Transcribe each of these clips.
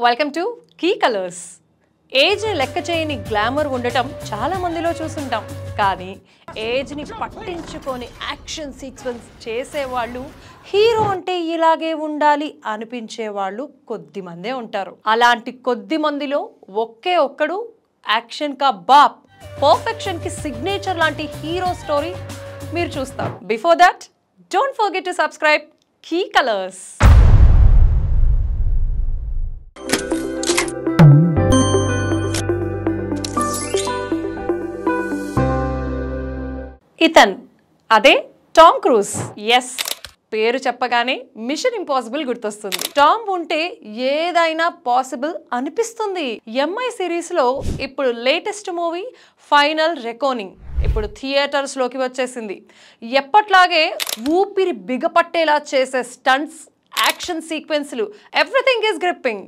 Welcome to key colours. Age లెక్క చేయని glamour ఉండటం చాలా మందిలో చూసుంటాం. కానీ ఏజ్ని పట్టించుకొని యాక్షన్ సీక్వెన్స్ చేసేవాళ్ళు, హీరో అంటే ఇలాగే ఉండాలి అనిపించే వాళ్ళు కొద్ది మందే ఉంటారు. అలాంటి కొద్ది మందిలో ఒకే ఒక్కడు యాక్షన్ కా బాప్, పర్ఫెక్షన్ కి సిగ్నేచర్ లాంటి హీరో స్టోరీ మీరు చూస్తారు. Before that don't forget to subscribe కీ కలర్స్. ఇతన్ అదే టామ్ క్రూజ్. ఎస్, పేరు చెప్పగానే మిషన్ ఇంపాసిబుల్ గుర్తొస్తుంది. టామ్ ఉంటే ఏదైనా పాసిబుల్ అనిపిస్తుంది. ఎంఐ సిరీస్ లో ఇప్పుడు లేటెస్ట్ మూవీ ఫైనల్ రెకోనింగ్ ఇప్పుడు థియేటర్స్ లోకి వచ్చేసింది. ఎప్పట్లాగే ఊపిరి బిగపట్టేలా చేసే స్టంట్స్, యాక్షన్ సీక్వెన్స్లు, ఎవ్రీథింగ్ ఈస్ గ్రిప్పింగ్.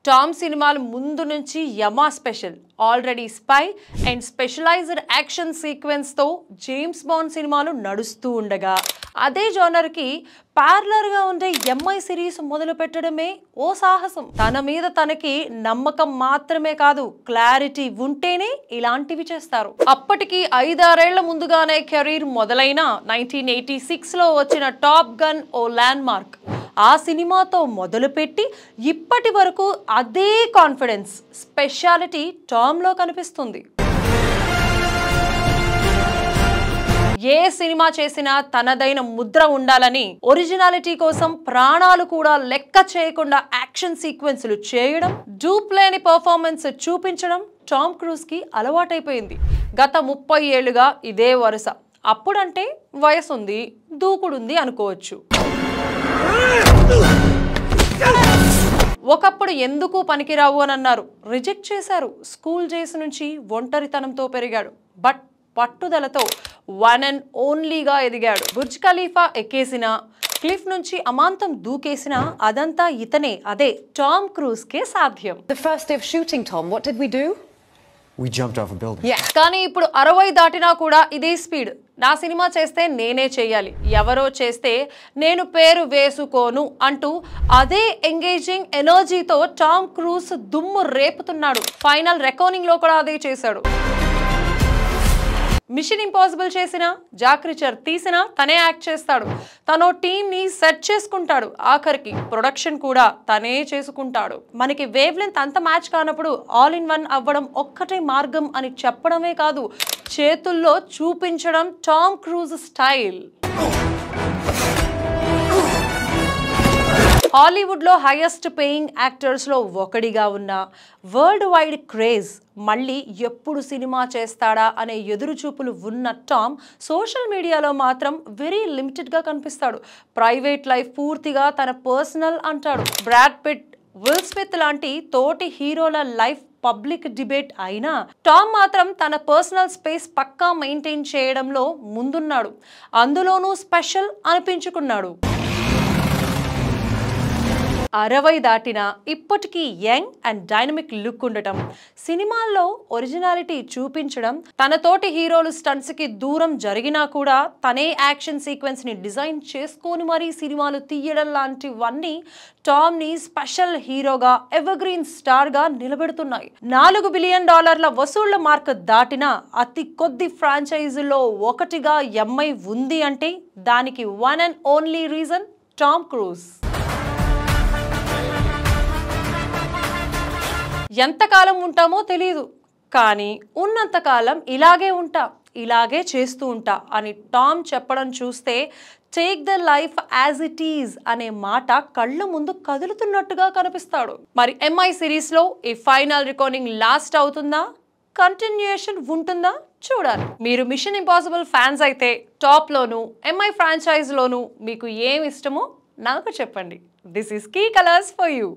టామ్ సినిమాలు ముందు నుంచి యమా special, already spy and specialised action సీక్వెన్స్తో జేమ్స్ బాండ్ సినిమాలు నడుస్తూ ఉండగా, అదే జోనర్కి ప్యారలర్గా ఉండే ఎంఐ సిరీస్ మొదలు పెట్టడమే ఓ సాహసం. తన మీద తనకి నమ్మకం మాత్రమే కాదు, క్లారిటీ ఉంటేనే ఇలాంటివి చేస్తారు. అప్పటికి 5-6 ఏళ్ల ముందుగానే కెరీర్ మొదలైన 1986లో వచ్చిన టాప్ గన్ ఓ ల్యాండ్ మార్క్. ఆ సినిమాతో మొదలుపెట్టి ఇప్పటి వరకు అదే కాన్ఫిడెన్స్, స్పెషాలిటీ టామ్లో కనిపిస్తుంది. ఏ సినిమా చేసినా తనదైన ముద్ర ఉండాలని, ఒరిజినాలిటీ కోసం ప్రాణాలు కూడా లెక్క చేయకుండా యాక్షన్ సీక్వెన్స్లు చేయడం, డూప్ లేని పర్ఫార్మెన్స్ చూపించడం టామ్ క్రూజ్ కి అలవాటైపోయింది. గత 30 ఏళ్లుగా ఇదే వరుస. అప్పుడంటే వయసుంది, దూకుడుంది అనుకోవచ్చు. ఒకప్పుడు ఎందుకు పనికిరావు అని అన్నారు, రిజెక్ట్ చేశారు. స్కూల్ డేస్ నుంచి ఒంటరితనంతో పెరిగాడు. బట్ పట్టుదలతో వన్ అండ్ ఓన్లీగా ఎదిగాడు. బుర్జ్ ఖలీఫా ఎక్కేసిన, క్లిఫ్ నుంచి అమాంతం దూకేసిన అదంతా ఇతనే, అదే టామ్ క్రూజ్ కే సాధ్యం. The first day of shooting, Tom, what did we do? We jumped off a building. Yeah. కానీ ఇప్పుడు 60 దాటినా కూడా ఇదే స్పీడ్. నా సినిమా చేస్తే నేనే చేయాలి, ఎవరో చేస్తే నేను పేరు వేసుకోను అంటూ అదే ఎంగేజింగ్ ఎనర్జీతో టామ్ క్రూజ్ దుమ్ము రేపుతున్నాడు. ఫైనల్ రెకోనింగ్ లో కూడా అదే చేశాడు. మిషన్ ఇంపాసిబుల్ చేసినా, జాక్ రిచర్ తీసినా తనే యాక్ట్ చేస్తాడు. తనో టీంని సెట్ చేసుకుంటాడు. ఆఖరికి ప్రొడక్షన్ కూడా తనే చేసుకుంటాడు. మనకి వేవ్ లెంత్ అంత మ్యాచ్ కానప్పుడు ఆల్ ఇన్ వన్ అవ్వడం ఒక్కటే మార్గం అని చెప్పడమే కాదు, చేతుల్లో చూపించడం టామ్ క్రూజ్ స్టైల్. హాలీవుడ్ లో హైయెస్ట్ పేయింగ్ యాక్టర్స్ లో ఒకడిగా ఉన్న, వరల్డ్ వైడ్ క్రేజ్, మళ్ళీ ఎప్పుడు సినిమా చేస్తాడా అనే ఎదురు చూపులు ఉన్న టామ్ సోషల్ మీడియాలో మాత్రం వెరీ లిమిటెడ్ గా కనిపిస్తాడు. ప్రైవేట్ లైఫ్ పూర్తిగా తన పర్సనల్ అంటాడు. బ్రాడ్ పిట్, విల్ స్మిత్ లాంటి తోటి హీరోల లైఫ్ పబ్లిక్ డిబేట్ అయినా టామ్ మాత్రం తన పర్సనల్ స్పేస్ పక్కా మెయింటైన్ చేయడంలో ముందున్నాడు. అందులోనూ స్పెషల్ అనిపించుకున్నాడు. 60 దాటినా ఇప్పటికీ యంగ్ అండ్ డైనమిక్ లుక్ ఉండటం, సినిమాల్లో ఒరిజినాలిటీ చూపించడం, తన తోటి హీరోలు స్టంట్స్ కి దూరం జరిగినా కూడా తనే యాక్షన్ సీక్వెన్స్ ని డిజైన్ చేసుకొని మరీ సినిమాలు తీయడం లాంటివన్నీ టామ్ ని స్పెషల్ హీరోగా, ఎవర్గ్రీన్ స్టార్ గా నిలబెడుతున్నాయి. $4 బిలియన్ వసూళ్ల మార్క్ దాటిన అతి కొద్ది ఫ్రాంచైజీల్లో ఒకటిగా ఎంఐ ఉంది అంటే దానికి one and only reason Tom cruise. ఎంతకాలం ఉంటామో తెలీదు, కానీ ఉన్నంతకాలం ఇలాగే ఉంటా, ఇలాగే చేస్తూ ఉంటా అని టామ్ చెప్పడం చూస్తే take the life as it is అనే మాట కళ్ళ ముందు కదులుతున్నట్టుగా కనిపిస్తాడు. మరి ఎంఐ సిరీస్ లో ఈ ఫైనల్ రికార్డింగ్ లాస్ట్ అవుతుందా, కంటిన్యూయేషన్ ఉంటుందా చూడాలి. మీరు మిషన్ ఇంపాసిబుల్ ఫ్యాన్స్ అయితే టాప్ లోను, ఎంఐ ఫ్రాంచైజ్ లోను మీకు ఏమి ఇష్టమో నాకు చెప్పండి. This is key colours for you.